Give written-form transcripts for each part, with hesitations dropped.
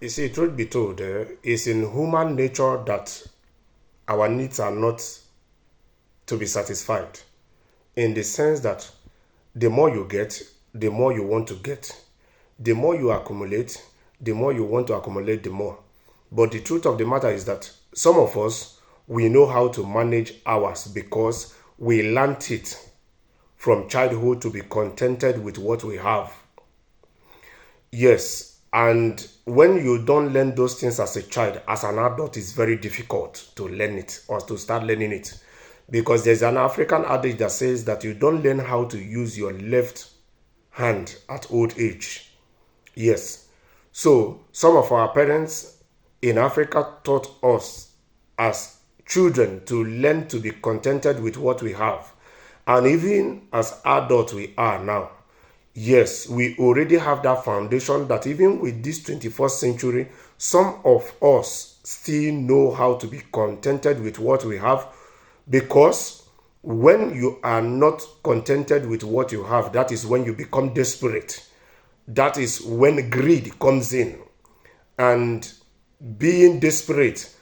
You see, truth be told, it's in human nature that our needs are not to be satisfied. In the sense that the more you get, the more you want to get. The more you accumulate, the more you want to accumulate the more. But the truth of the matter is that some of us, we know how to manage ours because we learnt it from childhood to be contented with what we have. Yes, and when you don't learn those things as a child, as an adult, it's very difficult to learn it or to start learning it. Because there's an African adage that says that you don't learn how to use your left hand at old age. Yes. So some of our parents in Africa taught us as children to learn to be contented with what we have. And even as adults we are now, yes, we already have that foundation that even with this 21st century, some of us still know how to be contented with what we have, because when you are not contented with what you have, that is when you become desperate. That is when greed comes in. And being desperate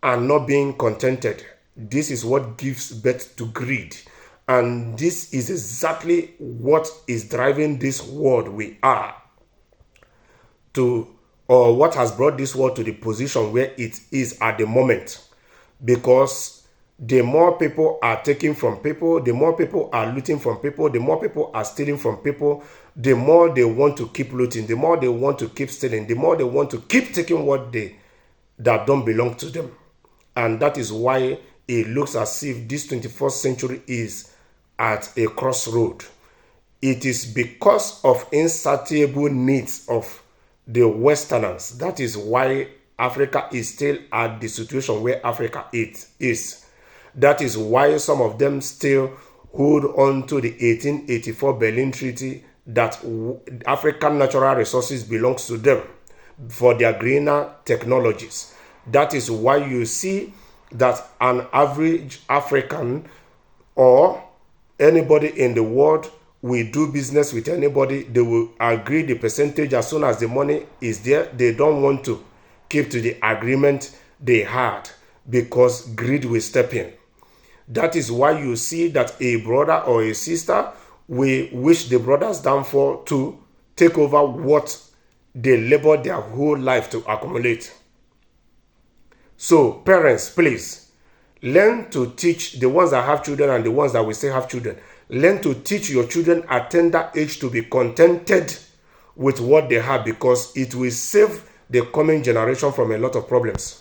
and not being contented, this is what gives birth to greed. And this is exactly what is driving this world we are to, or what has brought this world to the position where it is at the moment. Because the more people are taking from people, the more people are looting from people, the more people are stealing from people, the more they want to keep looting, the more they want to keep stealing, the more they want to keep taking that don't belong to them. And that is why it looks as if this 21st century is at a crossroad. It is because of insatiable needs of the Westerners. That is why Africa is still at the situation where Africa is. That is why some of them still hold on to the 1884 Berlin Treaty that African natural resources belongs to them for their greener technologies. That is why you see that an average African or anybody in the world will do business with anybody. They will agree the percentage as soon as the money is there. They don't want to keep to the agreement they had because greed will step in. That is why you see that a brother or a sister will wish the brother's downfall to take over what they labored their whole life to accumulate. So parents, please learn to teach the ones that have children and the ones that will still have children. Learn to teach your children at tender age to be contented with what they have, because it will save the coming generation from a lot of problems.